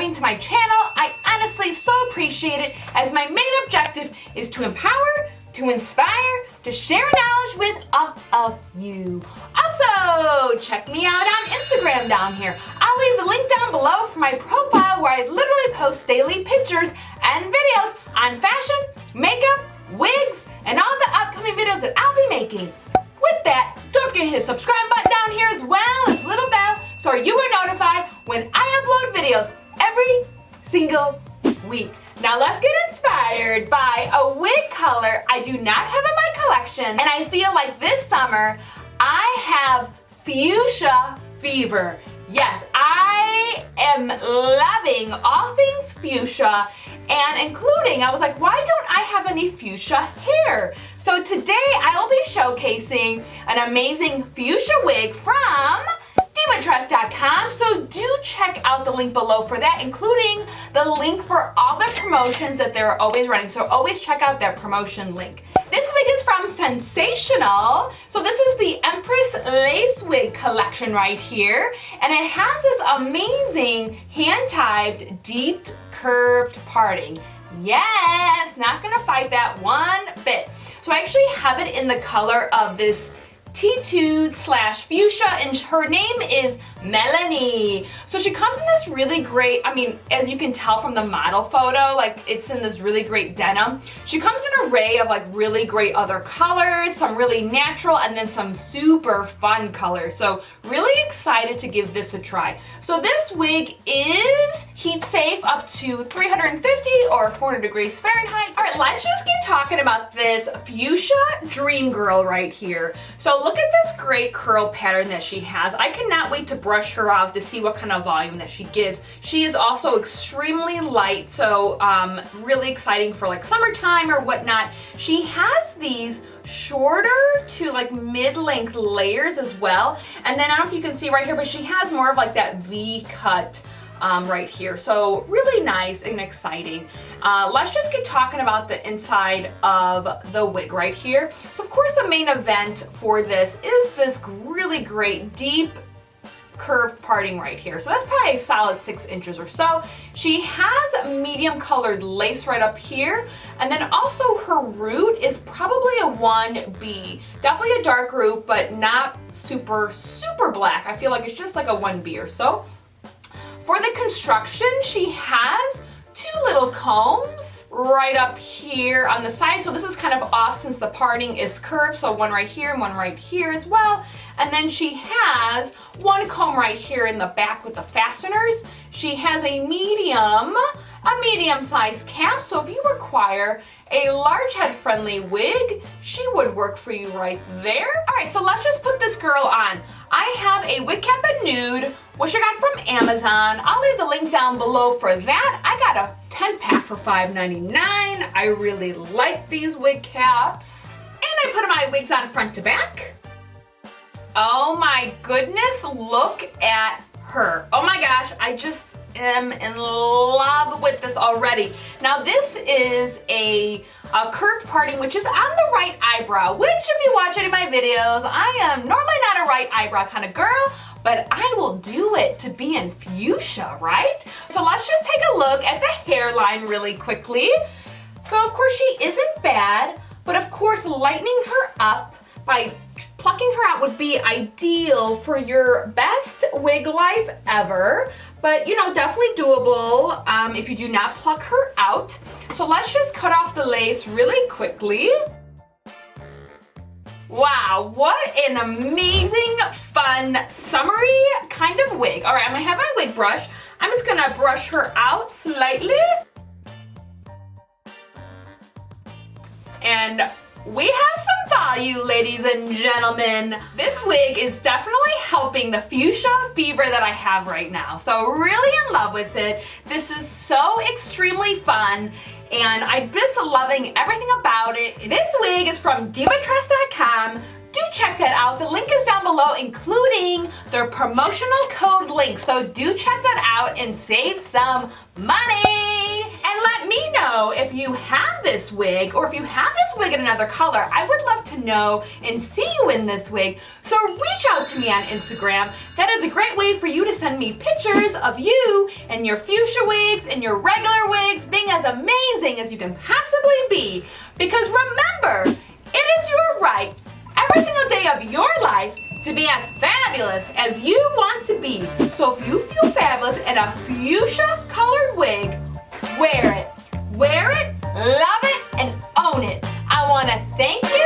subscribing to my channel. I honestly so appreciate it, as my main objective is to empower, to inspire, to share knowledge with all of you. Also, check me out on Instagram down here. I'll leave the link down below for my profile, where I literally post daily pictures and videos on fashion, makeup, wigs, and all the upcoming videos that I'll be making. With that, don't forget to hit the subscribe button down here, as well as the little bell, so you are notified when I upload videos every single week. Now let's get inspired by a wig color I do not have in my collection, and I feel like this summer I have fuchsia fever. Yes, I am loving all things fuchsia, and including, I was like, why don't I have any fuchsia hair? So today I will be showcasing an amazing fuchsia wig from DivaTrust.com, so do check out the link below for that, including the link for all the promotions that they're always running, so always check out their promotion link. This wig is from Sensationnel, so this is the Empress Lace Wig collection right here, and it has this amazing hand-tied, deep curved parting. Yes, not gonna fight that one bit. So I actually have it in the color of this T2/fuchsia, and her name is Melanie. So she comes in this really great, I mean, as you can tell from the model photo, like it's in this really great denim. She comes in an array of like really great other colors, some really natural, and then some super fun colors. So really excited to give this a try. So this wig is heat safe up to 350 or 400 degrees Fahrenheit. All right, let's just get talking about this fuchsia dream girl right here. So look at this great curl pattern that she has. I cannot wait to brush her off to see what kind of volume that she gives. She is also extremely light, so really exciting for like summertime or whatnot. She has these shorter to like mid-length layers as well, and then I don't know if you can see right here, but she has more of like that V cut right here, so really nice and exciting. Let's just get talking about the inside of the wig right here. So of course the main event for this is this really great deep curved parting right here. So that's probably a solid 6 inches or so. She has medium colored lace right up here, and then also her root is probably a 1B. Definitely a dark root, but not super black. I feel like it's just like a 1B or so. For the construction, she has 2 little combs right up here on the side. So this is kind of off since the parting is curved. So one right here and one right here as well. And then she has 1 comb right here in the back with the fasteners. She has a medium-sized cap. So if you require a large head friendly wig, she would work for you right there. All right, so let's just put this girl on. I have a wig cap in nude, which I got from Amazon. I'll leave the link down below for that. I got a 10-pack for $5.99. I really like these wig caps. And I put my wigs on front to back. Oh my goodness, look at her. Oh my gosh, I just am in love with this already. Now this is a curved parting, which is on the right eyebrow, which if you watch any of my videos, I am normally not a right eyebrow kind of girl, but I will do it to be in fuchsia, right? So let's just take a look at the hairline really quickly. So of course she isn't bad, but of course lightening her up by plucking her out would be ideal for your best wig life ever, but you know, definitely doable if you do not pluck her out. So let's just cut off the lace really quickly. Wow, what an amazing, fun, summery kind of wig. All right, I'm gonna have my wig brush. I'm just gonna brush her out slightly. And we have some value, ladies and gentlemen. This wig is definitely helping the fuchsia fever that I have right now. So really in love with it. This is so extremely fun, and I'm just loving everything about it. This wig is from DivaTrust.com. Do check that out. The link is down below, including their promotional code link. So do check that out and save some money. And let me know if you have this wig, or if you have this wig in another color, I would love to know and see you in this wig. So reach out to me on Instagram. That is a great way for you to send me pictures of you and your fuchsia wigs and your regular wigs being as amazing as you can possibly be. Because remember, it is your right every single day of your life to be as fabulous as you want to be. So if you feel fabulous in a fuchsia colored wig, wear it. Wear it, love it, and own it. I want to thank you